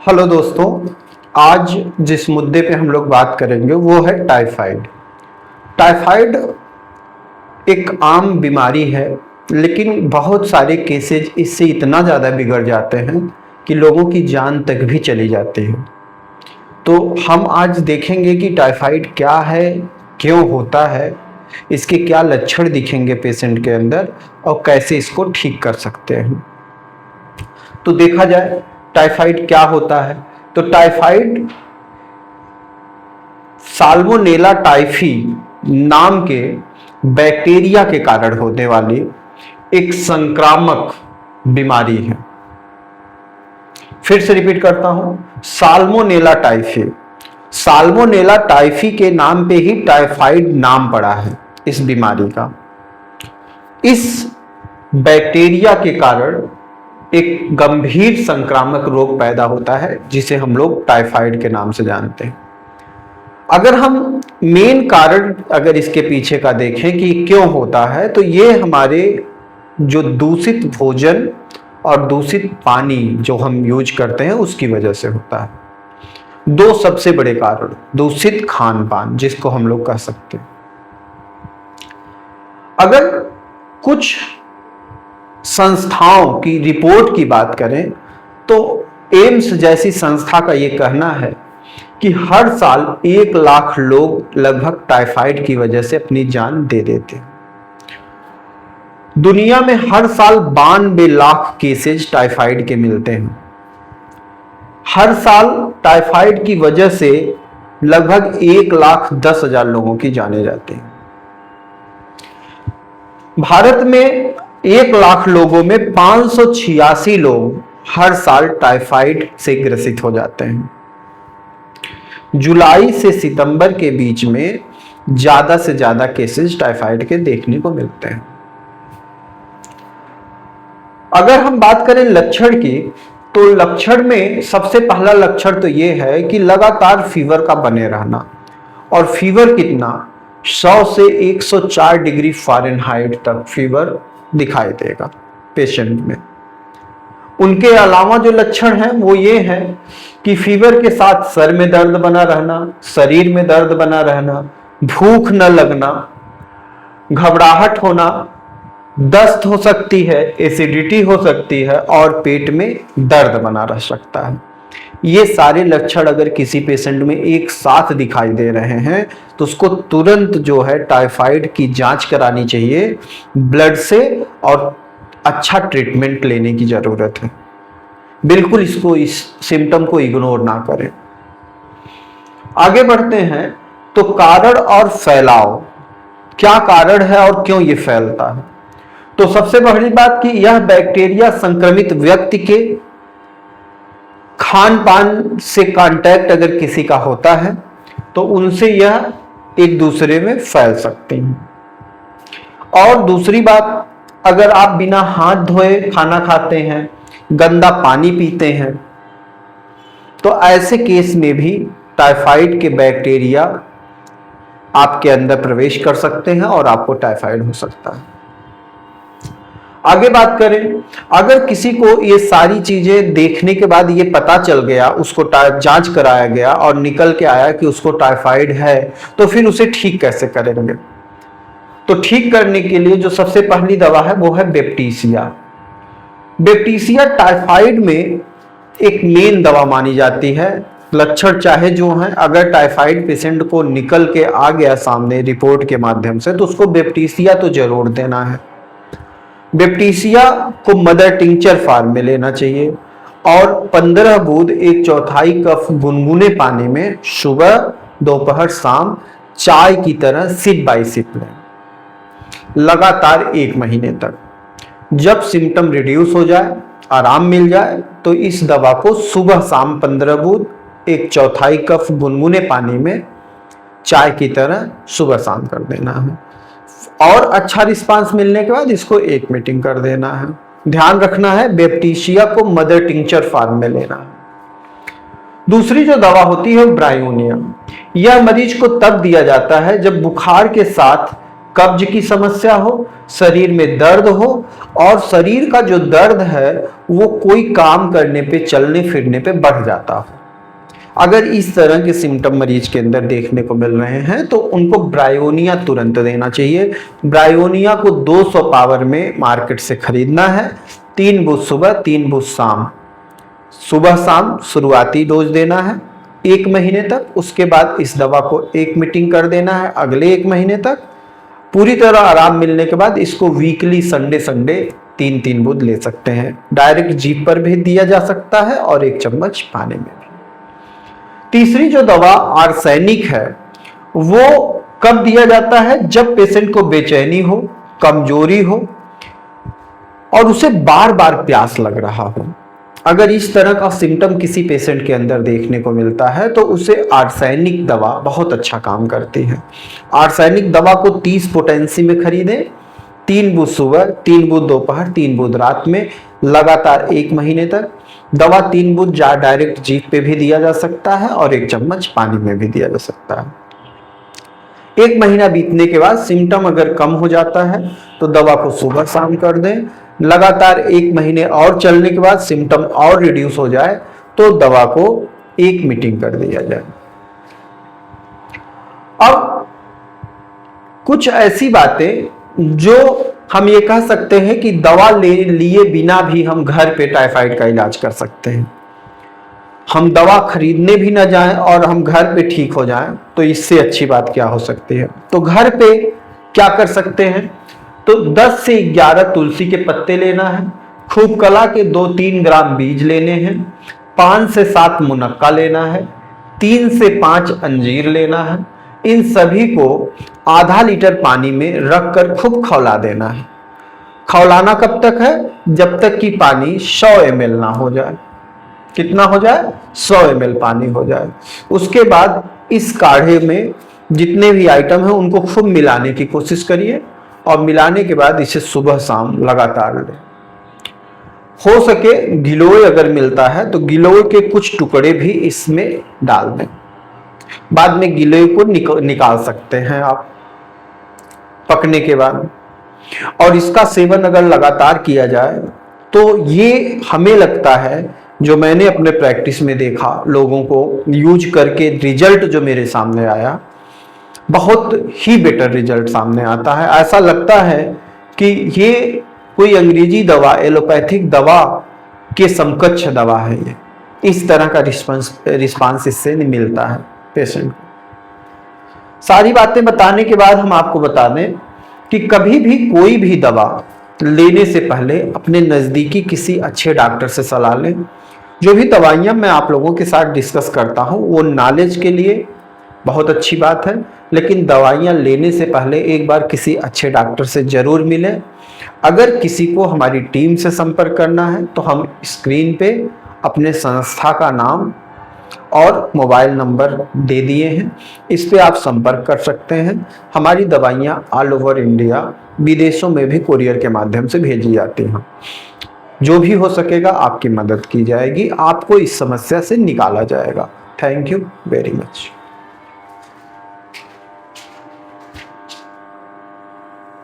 Hello दोस्तों, आज जिस मुद्दे पे हम लोग बात करेंगे वो है टाइफाइड। टाइफाइड एक आम बीमारी है, लेकिन बहुत सारे केसेज इससे इतना ज़्यादा बिगड़ जाते हैं कि लोगों की जान तक भी चली जाती है। तो हम आज देखेंगे कि टाइफाइड क्या है, क्यों होता है, इसके क्या लक्षण दिखेंगे पेशेंट के अंदर और कैसे इसको ठीक कर सकते हैं। तो देखा जाए टाइफाइड क्या होता है, तो टाइफाइड साल्मोनेला टाइफी नाम के बैक्टीरिया के कारण होने वाली एक संक्रामक बीमारी है। फिर से रिपीट करता हूं, साल्मोनेला टाइफी। साल्मोनेला टाइफी के नाम पे ही टाइफाइड नाम पड़ा है इस बीमारी का। इस बैक्टीरिया के कारण एक गंभीर संक्रामक रोग पैदा होता है जिसे हम लोग टाइफाइड के नाम से जानते हैं। अगर हम मेन कारण अगर इसके पीछे का देखें कि क्यों होता है, तो ये हमारे जो दूषित भोजन और दूषित पानी जो हम यूज करते हैं उसकी वजह से होता है। दो सबसे बड़े कारण, दूषित खान पान जिसको हम लोग कह सकते हैं। अगर कुछ संस्थाओं की रिपोर्ट की बात करें तो एम्स जैसी संस्था का यह कहना है कि हर साल 1 लाख लोग लगभग टाइफाइड की वजह से अपनी जान दे देते हैं। दुनिया में हर साल 92 लाख केसेज टाइफाइड के मिलते हैं। हर साल टाइफाइड की वजह से लगभग 1,10,000 लोगों की जाने जाती हैं। भारत में 1 लाख लोगों में 586 लोग हर साल टाइफाइड से ग्रसित हो जाते हैं। जुलाई से सितंबर के बीच में ज्यादा से ज्यादा केसेस टाइफाइड के देखने को मिलते हैं। अगर हम बात करें लक्षण की, तो लक्षण में सबसे पहला लक्षण तो यह है कि लगातार फीवर का बने रहना, और फीवर कितना, 100 से 104 डिग्री फ़ारेनहाइट तक फीवर दिखाई देगा पेशेंट में। उनके अलावा जो लक्षण हैं वो ये हैं कि फीवर के साथ सर में दर्द बना रहना, शरीर में दर्द बना रहना, भूख न लगना, घबराहट होना, दस्त हो सकती है, एसिडिटी हो सकती है और पेट में दर्द बना रह सकता है। ये सारे लक्षण अगर किसी पेशेंट में एक साथ दिखाई दे रहे हैं तो उसको तुरंत जो है टाइफाइड की जांच करानी चाहिए ब्लड से, और अच्छा ट्रीटमेंट लेने की जरूरत है। बिल्कुल इस सिम्टम को इग्नोर ना करें। आगे बढ़ते हैं तो कारण और फैलाव, क्या कारण है और क्यों ये फैलता है। तो सबसे बड़ी बात कि यह बैक्टीरिया संक्रमित व्यक्ति के खान पान से कांटेक्ट अगर किसी का होता है तो उनसे यह एक दूसरे में फैल सकते हैं। और दूसरी बात, अगर आप बिना हाथ धोए खाना खाते हैं, गंदा पानी पीते हैं, तो ऐसे केस में भी टाइफाइड के बैक्टीरिया आपके अंदर प्रवेश कर सकते हैं और आपको टाइफाइड हो सकता है। आगे बात करें, अगर किसी को ये सारी चीजें देखने के बाद ये पता चल गया, उसको जांच कराया गया और निकल के आया कि उसको टाइफाइड है, तो फिर उसे ठीक कैसे करेंगे। तो ठीक करने के लिए जो सबसे पहली दवा है वो है बेप्टिसिया। बेप्टिसिया टाइफाइड में एक मेन दवा मानी जाती है। लक्षण चाहे जो हैं, अगर टाइफाइड पेशेंट को निकल के आ गया सामने रिपोर्ट के माध्यम से, तो उसको बेप्टिसिया तो जरूर देना है। बेप्टिसिया को मदर टिंचर फॉर्म में लेना चाहिए और 15 बूंद 1/4 कप गुनगुने पानी में सुबह, दोपहर, शाम चाय की तरह सिप बाय सिप लें, लगातार 1 महीने तक। जब सिम्टम रिड्यूस हो जाए, आराम मिल जाए, तो इस दवा को सुबह शाम 15 बूंद 1/4 कप गुनगुने पानी में चाय की तरह सुबह शाम कर देना है। और अच्छा रिस्पांस मिलने के बाद इसको 1 मीटिंग कर देना है। ध्यान रखना है बेप्टिसिया को मदर टिंचर फॉर्म में लेना है। दूसरी जो दवा होती है ब्रायोनियम। यह मरीज को तब दिया जाता है जब बुखार के साथ कब्ज की समस्या हो, शरीर में दर्द हो और शरीर का जो दर्द है वो कोई काम करने पे, चलने फिरने पे बढ़ जाता हो। अगर इस तरह के सिम्टम मरीज के अंदर देखने को मिल रहे हैं तो उनको ब्रायोनिया तुरंत देना चाहिए। ब्रायोनिया को 200 पावर में मार्केट से खरीदना है। 3 बूथ सुबह, 3 बूथ शाम, सुबह शाम शुरुआती डोज देना है 1 महीने तक। उसके बाद इस दवा को 1 मीटिंग कर देना है अगले 1 महीने तक। पूरी तरह आराम मिलने के बाद इसको वीकली संडे 3-3 बूथ ले सकते हैं। डायरेक्ट जीभ पर भी दिया जा सकता है और 1 चम्मच पानी में भी। तीसरी जो दवा आर्सेनिक है वो कब दिया जाता है? जब पेशेंट को बेचैनी हो, कमजोरी हो और उसे बार बार प्यास लग रहा हो। अगर इस तरह का सिम्टम किसी पेशेंट के अंदर देखने को मिलता है तो उसे आर्सेनिक दवा बहुत अच्छा काम करती है। आर्सेनिक दवा को 30 पोटेंसी में खरीदें, 3 बूथ सुबह, 3 बूथ दोपहर, 3 बूथ रात में, लगातार 1 महीने तक। दवा 3 बूथ डायरेक्ट जीभ पे भी दिया जा सकता है और 1 चम्मच पानी में भी दिया जा सकता है। 1 महीना बीतने के बाद सिम्टम अगर कम हो जाता है तो दवा को सुबह शाम कर दें। लगातार 1 महीने और चलने के बाद सिम्टम और रिड्यूस हो जाए तो दवा को 1 मीटिंग कर दिया जाए। अब कुछ ऐसी बातें जो हम ये कह सकते हैं कि दवा लिए बिना भी हम घर पे टाइफाइड का इलाज कर सकते हैं। हम दवा खरीदने भी ना जाएं और हम घर पे ठीक हो जाएं तो इससे अच्छी बात क्या हो सकती है। तो घर पे क्या कर सकते हैं? तो 10 से 11 तुलसी के पत्ते लेना है, खूब कला के 2-3 ग्राम बीज लेने हैं, 5 से 7 मुनक्का लेना है, 3 से 5 अंजीर लेना है। इन सभी को आधा लीटर पानी में रखकर खूब खौला देना है। खौलाना कब तक है? जब तक कि पानी 100 ml ना हो जाए। कितना हो जाए? 100 ml पानी हो जाए। उसके बाद इस काढ़े में जितने भी आइटम हैं उनको खूब मिलाने की कोशिश करिए और मिलाने के बाद इसे सुबह शाम लगातार लें। हो सके गिलोय अगर मिलता है तो गिलोय के कुछ टुकड़े भी इसमें डाल दें। बाद में गिलोय को निकाल सकते हैं आप पकने के बाद। और इसका सेवन अगर लगातार किया जाए तो ये हमें लगता है, जो मैंने अपने प्रैक्टिस में देखा लोगों को यूज करके, रिजल्ट जो मेरे सामने आया, बहुत ही बेटर रिजल्ट सामने आता है। ऐसा लगता है कि ये कोई अंग्रेजी दवा, एलोपैथिक दवा के समकक्ष दवा है। ये इस तरह का रिस्पांस इससे नहीं मिलता है पेशेंट को। सारी बातें बताने के बाद हम आपको बता दें कि कभी भी कोई भी दवा लेने से पहले अपने नज़दीकी किसी अच्छे डॉक्टर से सलाह लें। जो भी दवाइयाँ मैं आप लोगों के साथ डिस्कस करता हूँ वो नॉलेज के लिए बहुत अच्छी बात है, लेकिन दवाइयाँ लेने से पहले एक बार किसी अच्छे डॉक्टर से ज़रूर मिलें। अगर किसी को हमारी टीम से संपर्क करना है तो हम स्क्रीन पे अपने संस्था का नाम और मोबाइल नंबर दे दिए हैं, इस पे आप संपर्क कर सकते हैं। हमारी दवाइयाँ ऑल ओवर इंडिया, विदेशों में भी कुरियर के माध्यम से भेजी जाती हैं। जो भी हो सकेगा आपकी मदद की जाएगी, आपको इस समस्या से निकाला जाएगा। Thank you very much.